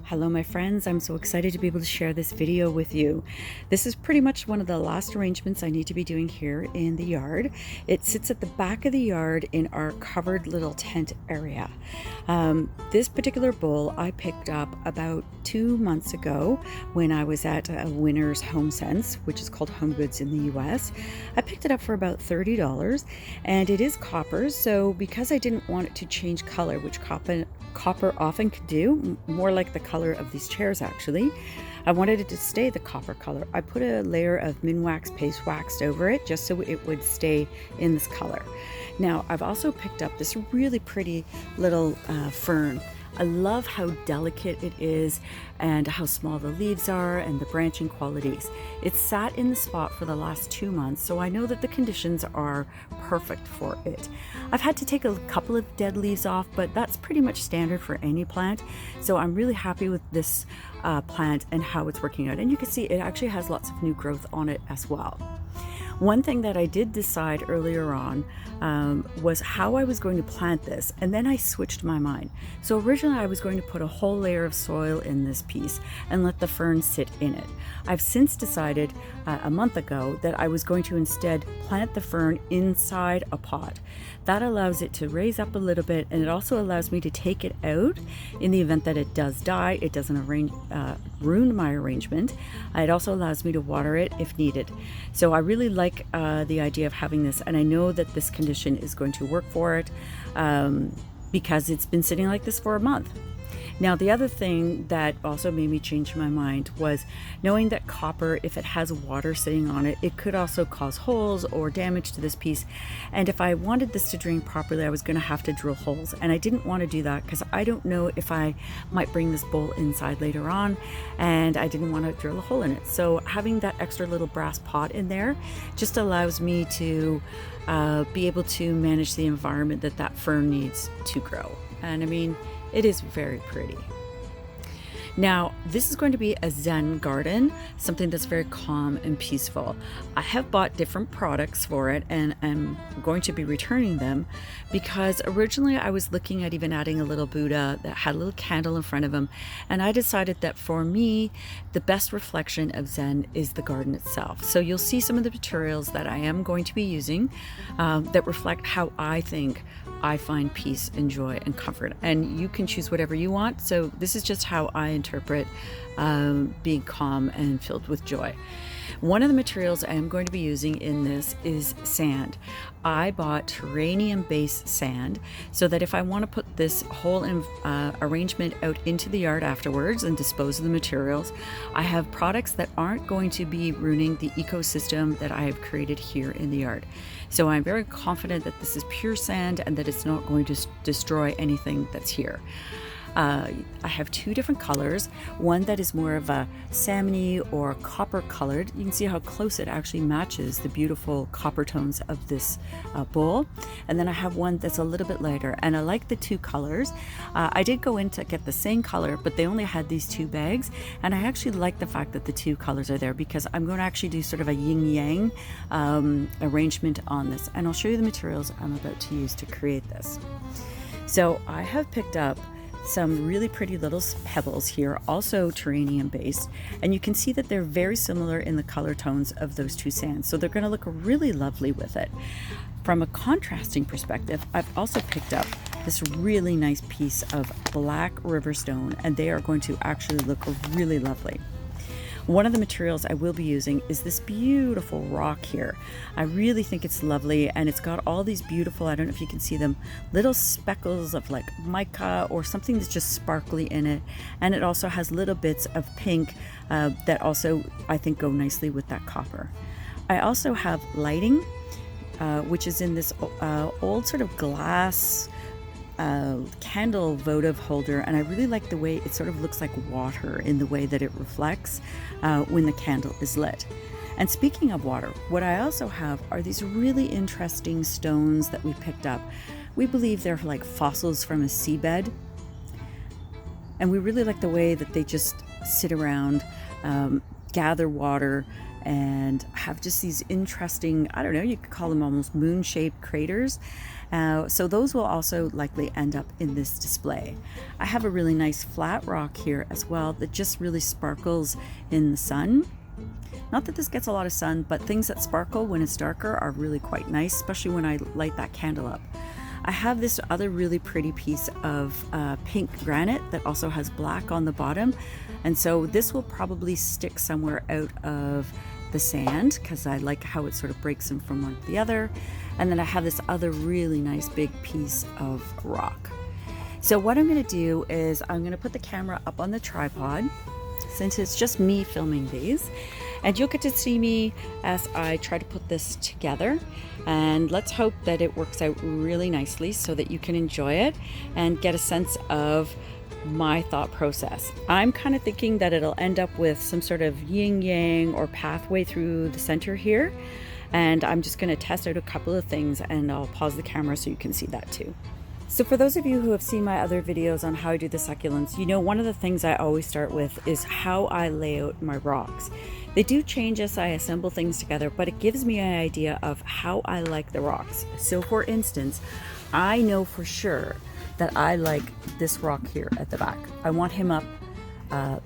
Hello my friends, I'm so excited to be able to share this video with you. This is pretty much one of the last arrangements I need to be doing here in the yard. It sits at the back of the yard in our covered little tent area. This particular bowl I picked up about 2 months ago when I was at Winners Home Sense, which is called Home Goods in the US. I picked it up for about $30 and it is copper, so because I didn't want it to change color, which copper often can do, more like the color of these chairs actually, I wanted it to stay the copper color. I put a layer of Minwax paste waxed over it just so it would stay in this color. Now I've also picked up this really pretty little fern. I love how delicate it is and how small the leaves are and the branching qualities. It's sat in the spot for the last 2 months, so I know that the conditions are perfect for it. I've had to take a couple of dead leaves off, but that's pretty much standard for any plant. So I'm really happy with this plant and how it's working out. And you can see it actually has lots of new growth on it as well. One thing that I did decide earlier on was how I was going to plant this, and then I switched my mind. So originally I was going to put a whole layer of soil in this piece and let the fern sit in it. I've since decided a month ago that I was going to instead plant the fern inside a pot. That allows it to raise up a little bit, and it also allows me to take it out in the event that it does die. It doesn't ruin my arrangement. It also allows me to water it if needed. So I really like the idea of having this, and I know that this condition is going to work for it because it's been sitting like this for a month. Now, the other thing that also made me change my mind was knowing that copper, if it has water sitting on it, it could also cause holes or damage to this piece. And if I wanted this to drain properly, I was going to have to drill holes. And I didn't want to do that because I don't know if I might bring this bowl inside later on, and I didn't want to drill a hole in it. So having that extra little brass pot in there just allows me to be able to manage the environment that fern needs to grow. And I mean, it is very pretty. Now, this is going to be a Zen garden, something that's very calm and peaceful. I have bought different products for it, and I'm going to be returning them because originally I was looking at even adding a little Buddha that had a little candle in front of him, and I decided that for me, the best reflection of Zen is the garden itself. So you'll see some of the materials that I am going to be using that reflect how I think I find peace and joy and comfort, and you can choose whatever you want. So this is just how I interpret being calm and filled with joy. One of the materials I am going to be using in this is sand. I bought terranium-based sand so that if I want to put this whole arrangement out into the yard afterwards and dispose of the materials, I have products that aren't going to be ruining the ecosystem that I have created here in the yard. So I'm very confident that this is pure sand and that it's not going to destroy anything that's here. I have 2 different colors, one that is more of a salmony or copper colored. You can see how close it actually matches the beautiful copper tones of this bowl. And then I have one that's a little bit lighter, and I like the 2 colors. I did go in to get the same color, but they only had these 2 bags, and I actually like the fact that the 2 colors are there because I'm going to actually do sort of a yin-yang arrangement on this, and I'll show you the materials I'm about to use to create this. So I have picked up some really pretty little pebbles here, also terranium based, and you can see that they're very similar in the color tones of those 2 sands, so they're going to look really lovely with it. From a contrasting perspective, I've also picked up this really nice piece of black river stone, and they are going to actually look really lovely. One of the materials I will be using is this beautiful rock here. I really think it's lovely, and it's got all these beautiful, I don't know if you can see them, little speckles of like mica or something that's just sparkly in it. And it also has little bits of pink that also I think go nicely with that copper. I also have lighting, which is in this old sort of glass candle votive holder, and I really like the way it sort of looks like water in the way that it reflects when the candle is lit. And speaking of water, what I also have are these really interesting stones that we picked up. We believe they're like fossils from a seabed, and we really like the way that they just sit around, gather water, and have just these interesting, I don't know, you could call them almost moon-shaped craters. So those will also likely end up in this display. I have a really nice flat rock here as well that just really sparkles in the sun. Not that this gets a lot of sun, but things that sparkle when it's darker are really quite nice, especially when I light that candle up. I have this other really pretty piece of pink granite that also has black on the bottom, and so this will probably stick somewhere out of the sand because I like how it sort of breaks them from one to the other. And then I have this other really nice big piece of rock. So what I'm going to do is I'm going to put the camera up on the tripod since it's just me filming these, and you'll get to see me as I try to put this together, and let's hope that it works out really nicely so that you can enjoy it and get a sense of my thought process. I'm kind of thinking that it'll end up with some sort of yin yang or pathway through the center here, and I'm just going to test out a couple of things, and I'll pause the camera so you can see that too. So for those of you who have seen my other videos on how I do the succulents, you know one of the things I always start with is how I lay out my rocks. They do change as I assemble things together, but it gives me an idea of how I like the rocks. So for instance, I know for sure that I like this rock here at the back. I want him up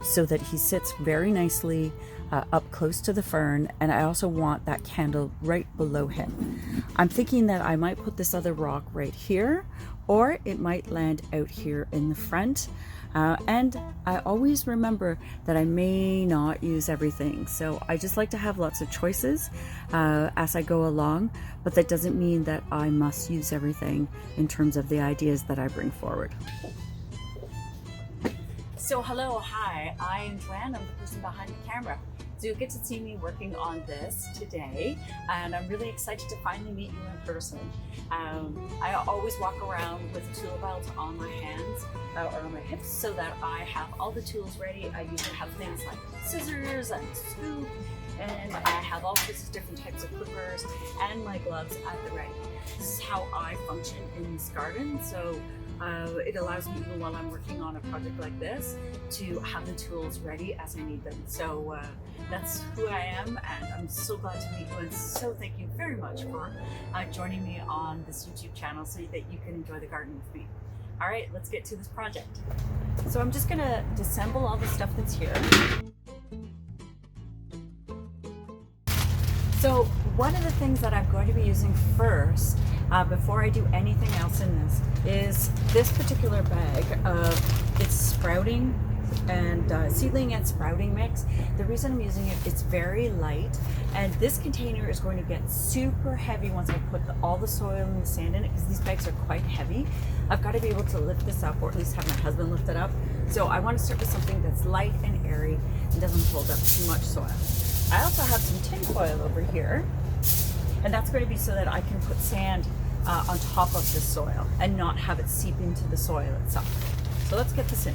so that he sits very nicely up close to the fern, and I also want that candle right below him. I'm thinking that I might put this other rock right here, or it might land out here in the front. And I always remember that I may not use everything. So I just like to have lots of choices as I go along, but that doesn't mean that I must use everything in terms of the ideas that I bring forward. So hello, hi, I am Joanne, I'm the person behind the camera. So you'll get to see me working on this today, and I'm really excited to finally meet you in person. I always walk around with a tool belt on my hands or on my hips so that I have all the tools ready. I usually have things like scissors and scoop, and I have all sorts of different types of clippers and my gloves at the ready. This is how I function in this garden. So it allows me, even while I'm working on a project like this, to have the tools ready as I need them. So that's who I am, and I'm so glad to meet you, and so thank you very much for joining me on this YouTube channel so that you can enjoy the garden with me. All right, let's get to this project. So I'm just gonna disassemble all the stuff that's here. So one of the things that I'm going to be using first, before I do anything else in this particular bag of its sprouting and seedling and sprouting mix. The reason I'm using it, it's very light, and this container is going to get super heavy once I put all the soil and the sand in it, because these bags are quite heavy. I've got to be able to lift this up, or at least have my husband lift it up. So I want to start with something that's light and airy and doesn't hold up too much soil. I also have some tin foil over here, and that's going to be so that I can put sand on top of the soil and not have it seep into the soil itself. So let's get this in.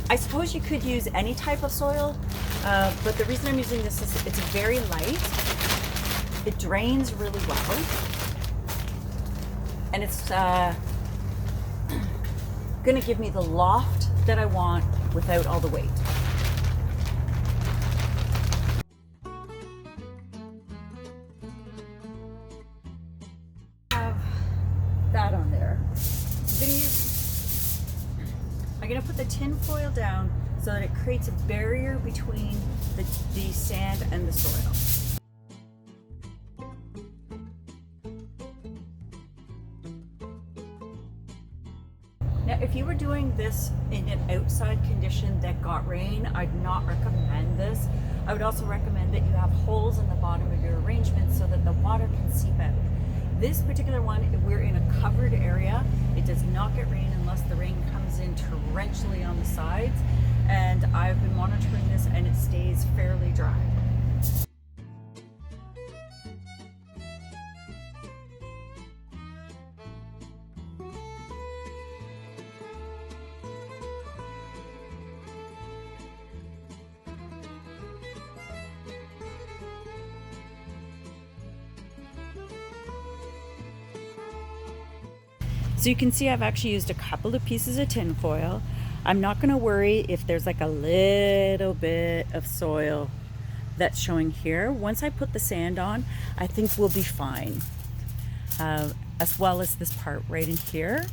I suppose you could use any type of soil, but the reason I'm using this is it's very light, it drains really well, and it's gonna give me the loft that I want without all the weight. Have that on there. I'm going to put the tin foil down so that it creates a barrier between the sand and the soil. Now, if you were doing this in an outside condition that got rain, I'd not recommend this. I would also recommend that you have holes in the bottom of your arrangement so that the water can seep out. This particular one, we're in a covered area. It does not get rain unless the rain comes in torrentially on the sides, and I've been monitoring this and it stays fairly dry. So you can see I've actually used a couple of pieces of tin foil. I'm not gonna worry if there's like a little bit of soil that's showing here. Once I put the sand on, I think we'll be fine. As well as this part right in here.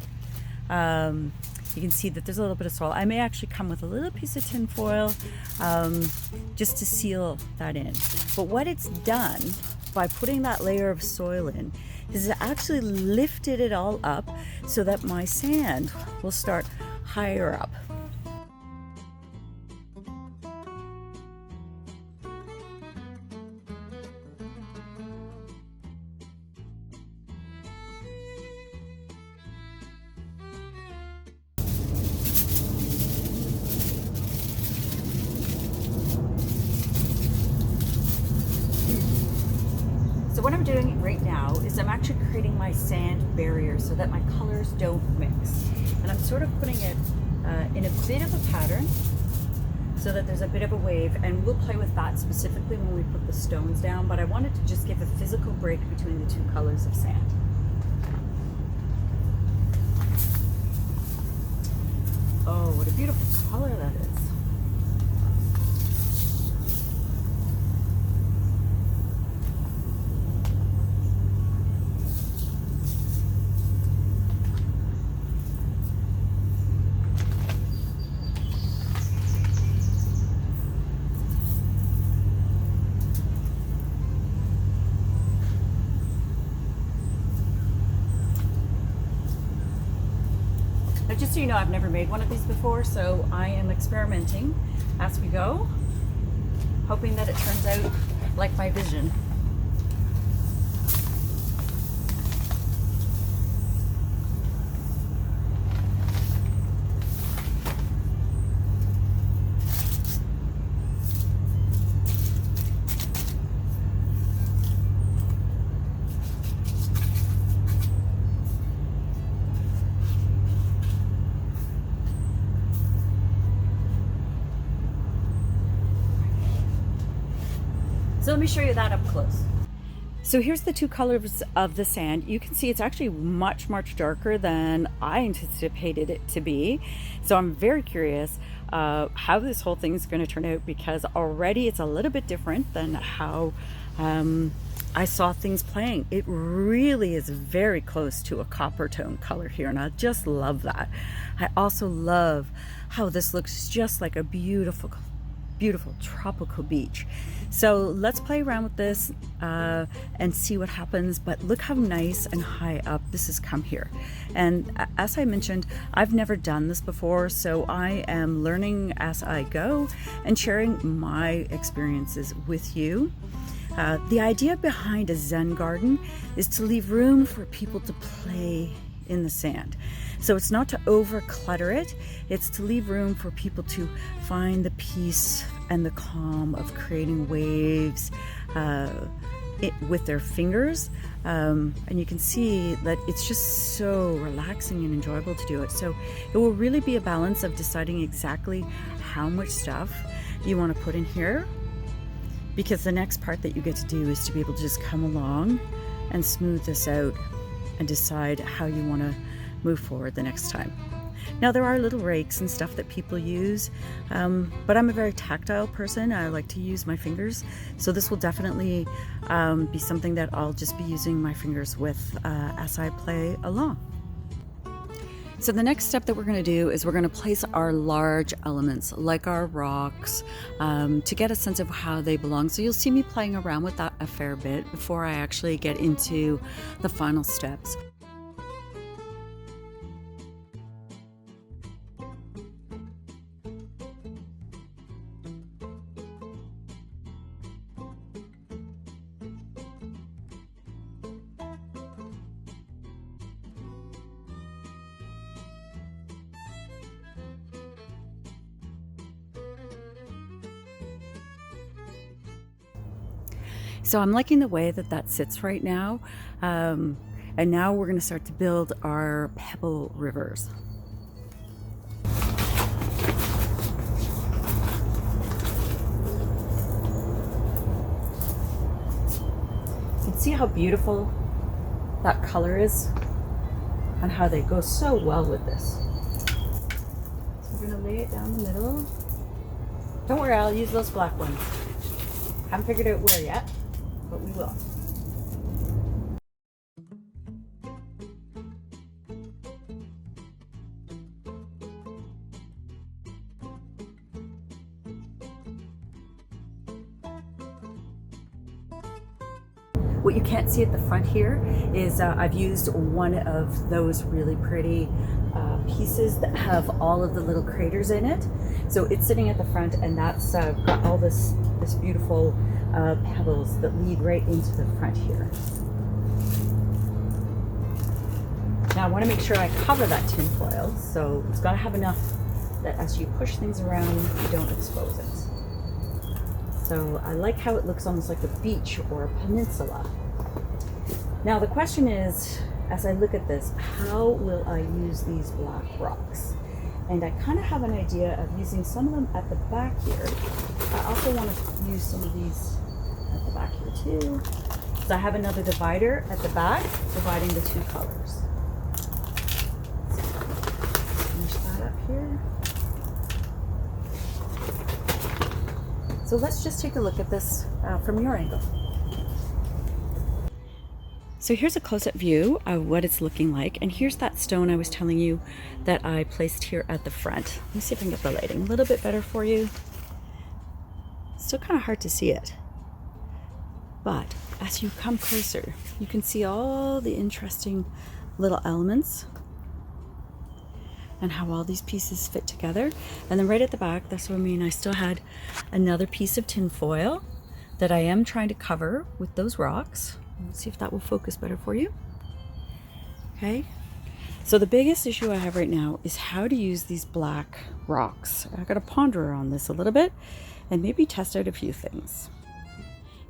You can see that there's a little bit of soil. I may actually come with a little piece of tin foil just to seal that in. But what it's done by putting that layer of soil in is it actually lifted it all up so that my sand will start higher up. So what I'm doing right now is I'm actually creating my sand barrier so that my colors don't mix. And I'm sort of putting it in a bit of a pattern so that there's a bit of a wave, and we'll play with that specifically when we put the stones down, but I wanted to just give a physical break between the two colors of sand. Oh, what a beautiful color that is. Now, just so you know, I've never made one of these before, so I am experimenting as we go, hoping that it turns out like my vision. So let me show you that up close. So here's the two colors of the sand. You can see it's actually much, much darker than I anticipated it to be. So I'm very curious how this whole thing is going to turn out, because already it's a little bit different than how I saw things playing. It really is very close to a copper tone color here, and I just love that. I also love how this looks just like a beautiful tropical beach. So let's play around with this and see what happens. But look how nice and high up this has come here. And as I mentioned, I've never done this before, so I am learning as I go and sharing my experiences with you. The idea behind a Zen garden is to leave room for people to play in the sand. So it's not to over clutter it, it's to leave room for people to find the peace and the calm of creating waves with their fingers. And you can see that it's just so relaxing and enjoyable to do it. So it will really be a balance of deciding exactly how much stuff you want to put in here, because the next part that you get to do is to be able to just come along and smooth this out and decide how you want to move forward the next time. Now, there are little rakes and stuff that people use, but I'm a very tactile person. I like to use my fingers, so this will definitely be something that I'll just be using my fingers with as I play along. So the next step that we're going to do is we're going to place our large elements, like our rocks, to get a sense of how they belong. So you'll see me playing around with that a fair bit before I actually get into the final steps. So I'm liking the way that that sits right now. And now we're going to start to build our pebble rivers. You can see how beautiful that color is and how they go so well with this. So gonna lay it down the middle. Don't worry, I'll use those black ones. Haven't figured out where yet, but we will. What you can't see at the front here is I've used one of those really pretty pieces that have all of the little craters in it. So it's sitting at the front, and that's got all this beautiful pebbles that lead right into the front here. Now I want to make sure I cover that tin foil, so it's got to have enough that as you push things around, you don't expose it. So I like how it looks almost like a beach or a peninsula. Now the question is, as I look at this, how will I use these black rocks? And I kind of have an idea of using some of them at the back here. I also want to use some of these at the back here too. So I have another divider at the back, dividing the two colors. Finish that up here. So let's just take a look at this from your angle. So here's a close-up view of what it's looking like. And here's that stone I was telling you that I placed here at the front. Let me see if I can get the lighting a little bit better for you. Still kind of hard to see it. But as you come closer, you can see all the interesting little elements and how all these pieces fit together. And then right at the back, that's what I mean, I still had another piece of tin foil that I am trying to cover with those rocks. Let's see if that will focus better for you. Okay, so the biggest issue I have right now is how to use these black rocks. I got to ponder on this a little bit and maybe test out a few things.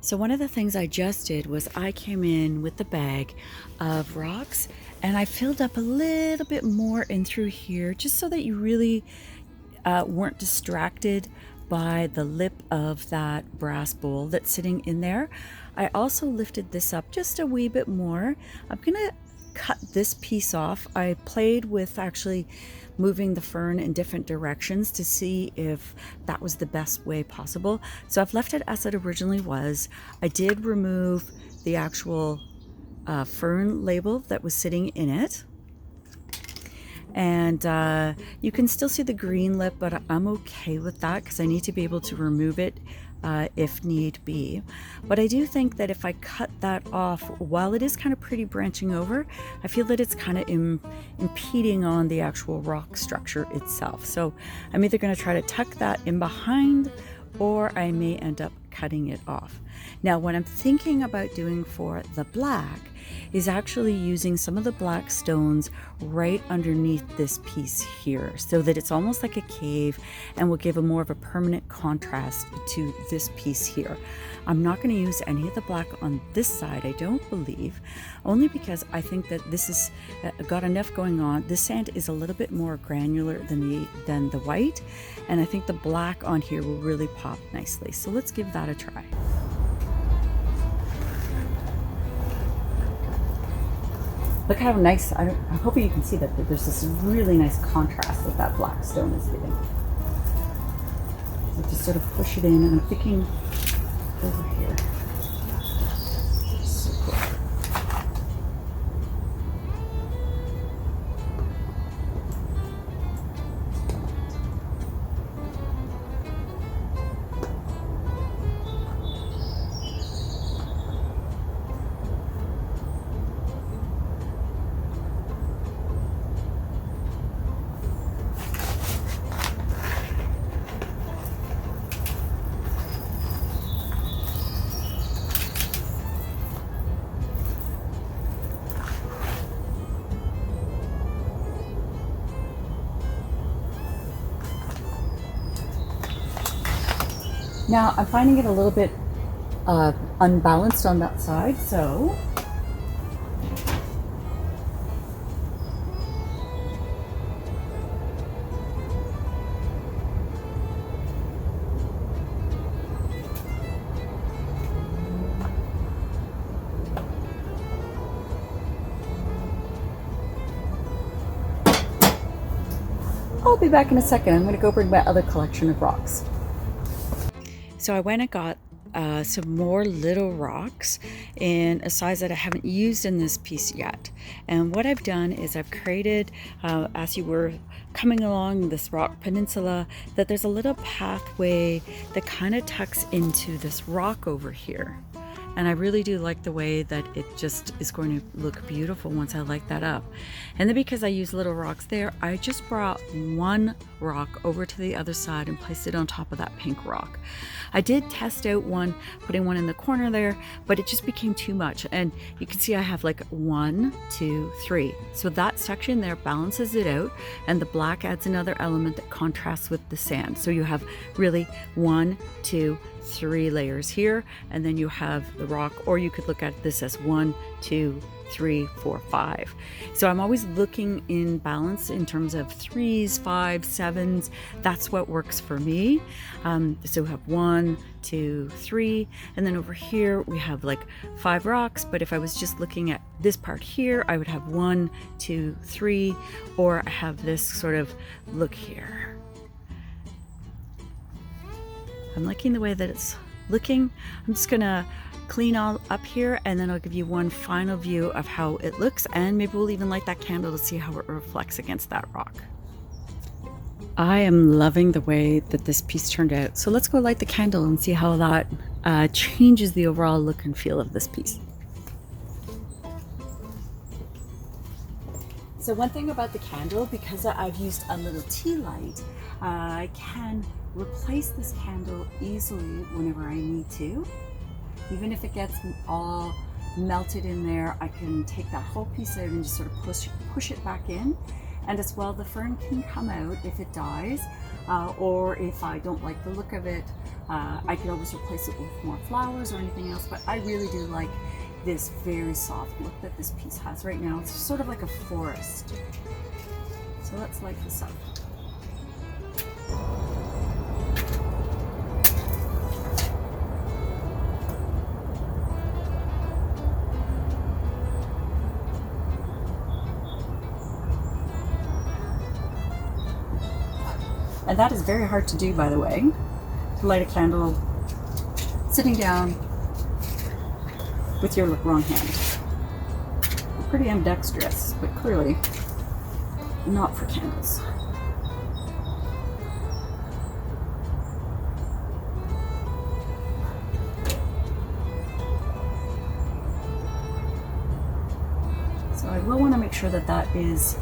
So one of the things I just did was I came in with the bag of rocks and I filled up a little bit more in through here, just so that you really weren't distracted by the lip of that brass bowl that's sitting in there. I also lifted this up just a wee bit more. I'm gonna cut this piece off. I played with actually moving the fern in different directions to see if that was the best way possible. So I've left it as it originally was. I did remove the actual fern label that was sitting in it. And you can still see the green lip, but I'm okay with that because I need to be able to remove it if need be. But I do think that if I cut that off, while it is kind of pretty branching over, I feel that it's kind of impeding on the actual rock structure itself. So I'm either going to try to tuck that in behind, or I may end up cutting it off. Now, what I'm thinking about doing for the black is actually using some of the black stones right underneath this piece here, so that it's almost like a cave and will give a more of a permanent contrast to this piece here. I'm not going to use any of the black on this side, I don't believe, only because I think that this is got enough going on. This sand is a little bit more granular than the white, and I think the black on here will really pop nicely. So let's give that a try. Look how nice, I'm hoping you can see that there's this really nice contrast that black stone is giving. So just sort of push it in, and I'm thinking over here. So cool. Now I'm finding it a little bit unbalanced on that side, so I'll be back in a second. I'm going to go bring my other collection of rocks. So I went and got some more little rocks in a size that I haven't used in this piece yet. And what I've done is I've created, as you were coming along this rock peninsula, that there's a little pathway that kind of tucks into this rock over here. And I really do like the way that it just is going to look beautiful once I light that up. And then because I use little rocks there, I just brought one rock over to the other side and placed it on top of that pink rock. I did test out one, putting one in the corner there, but it just became too much. And you can see I have like 1, 2, 3. So that section there balances it out, and the black adds another element that contrasts with the sand. So you have really 1, 2, 3 layers here, and then you have the rock, or you could look at this as 1, 2, 3, 4, 5. So I'm always looking in balance in terms of 3s, 5s, 7s. That's what works for me. So we have 1, 2, 3, and then over here we have like 5 rocks. But if I was just looking at this part here, I would have 1, 2, 3, or I have this sort of look here. I'm liking the way that it's looking. I'm just gonna clean all up here, and then I'll give you one final view of how it looks, and maybe we'll even light that candle to see how it reflects against that rock. I am loving the way that this piece turned out. So let's go light the candle and see how that changes the overall look and feel of this piece. So one thing about the candle, because I've used a little tea light, I can replace this candle easily whenever I need to. Even if it gets all melted in there, I can take that whole piece out and just sort of push it back in. And as well, the fern can come out if it dies, or if I don't like the look of it, I can always replace it with more flowers or anything else. But I really do like this very soft look that this piece has right now. It's sort of like a forest. So let's light this up. And that is very hard to do, by the way, to light a candle sitting down with your wrong hand. I'm pretty ambidextrous, but clearly not for candles. So I will want to make sure that that is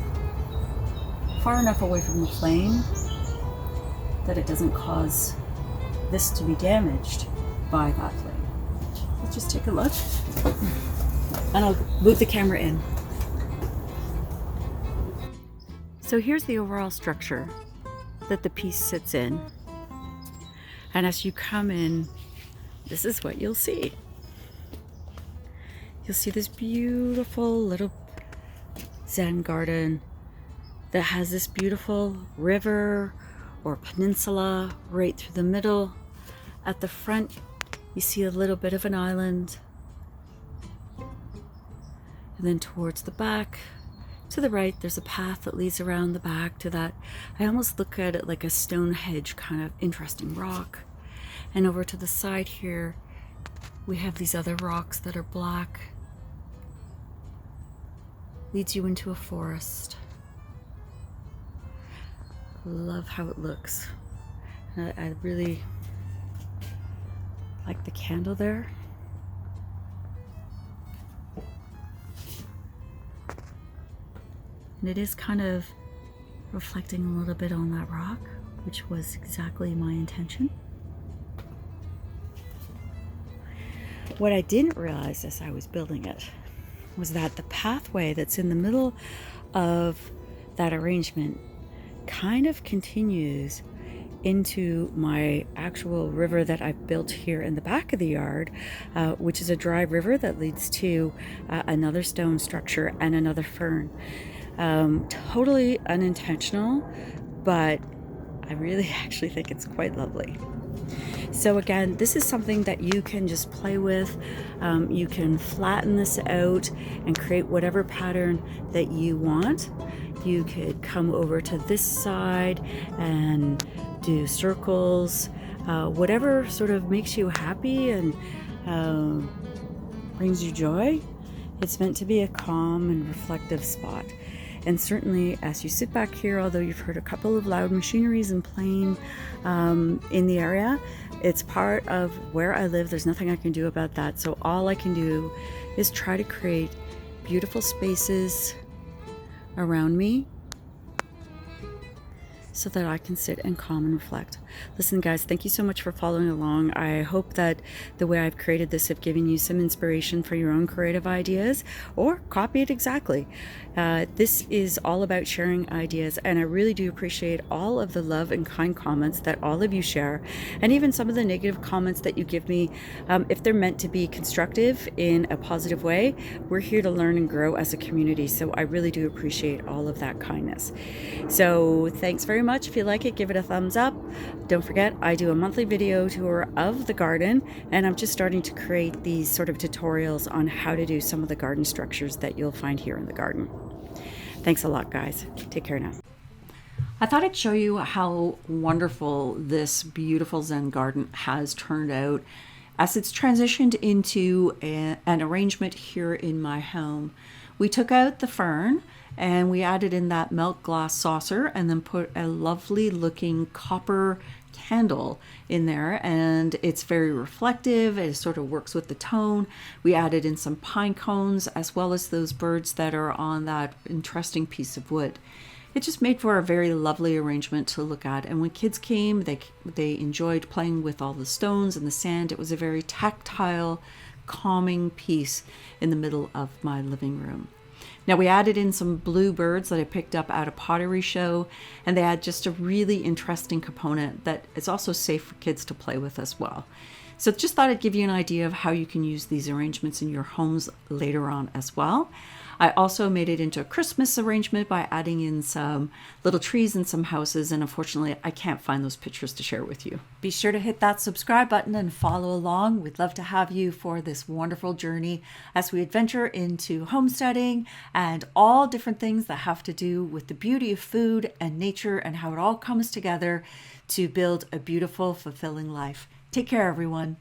far enough away from the flame that it doesn't cause this to be damaged by that flame. Let's just take a look, and I'll move the camera in. So here's the overall structure that the piece sits in. And as you come in, this is what you'll see. You'll see this beautiful little Zen garden that has this beautiful river or peninsula right through the middle. At the front, you see a little bit of an island. And then towards the back, to the right, there's a path that leads around the back to that. I almost look at it like a Stonehenge kind of interesting rock. And over to the side here, we have these other rocks that are black. Leads you into a forest. Love how it looks. I really like the candle there. And it is kind of reflecting a little bit on that rock, which was exactly my intention. What I didn't realize as I was building it was that the pathway that's in the middle of that arrangement kind of continues into my actual river that I've built here in the back of the yard, which is a dry river that leads to another stone structure and another fern. Totally unintentional, but I really actually think it's quite lovely. So again, this is something that you can just play with. You can flatten this out and create whatever pattern that you want. You could come over to this side and do circles, whatever sort of makes you happy and brings you joy. It's meant to be a calm and reflective spot. And certainly as you sit back here, although you've heard a couple of loud machineries and playing in the area, it's part of where I live. There's nothing I can do about that. So all I can do is try to create beautiful spaces around me so that I can sit and calm and reflect. Listen, guys, thank you so much for following along. I hope that the way I've created this have given you some inspiration for your own creative ideas, or copy it exactly. This is all about sharing ideas, and I really do appreciate all of the love and kind comments that all of you share, and even some of the negative comments that you give me. If they're meant to be constructive in a positive way, we're here to learn and grow as a community, so I really do appreciate all of that kindness. So thanks very much. If you like it, give it a thumbs up. Don't forget, I do a monthly video tour of the garden, and I'm just starting to create these sort of tutorials on how to do some of the garden structures that you'll find here in the garden. Thanks a lot, guys. Take care now. I thought I'd show you how wonderful this beautiful Zen garden has turned out as it's transitioned into an arrangement here in my home. We took out the fern and we added in that milk glass saucer and then put a lovely looking copper candle in there, and it's very reflective. It sort of works with the tone. We added in some pine cones as well as those birds that are on that interesting piece of wood. It just made for a very lovely arrangement to look at, and when kids came, they enjoyed playing with all the stones and the sand. It was a very tactile, calming piece in the middle of my living room. Now we added in some blue birds that I picked up at a pottery show, and they add just a really interesting component that is also safe for kids to play with as well. So just thought I'd give you an idea of how you can use these arrangements in your homes later on as well. I also made it into a Christmas arrangement by adding in some little trees and some houses, and unfortunately I can't find those pictures to share with you. Be sure to hit that subscribe button and follow along. We'd love to have you for this wonderful journey as we adventure into homesteading and all different things that have to do with the beauty of food and nature and how it all comes together to build a beautiful, fulfilling life. Take care, everyone.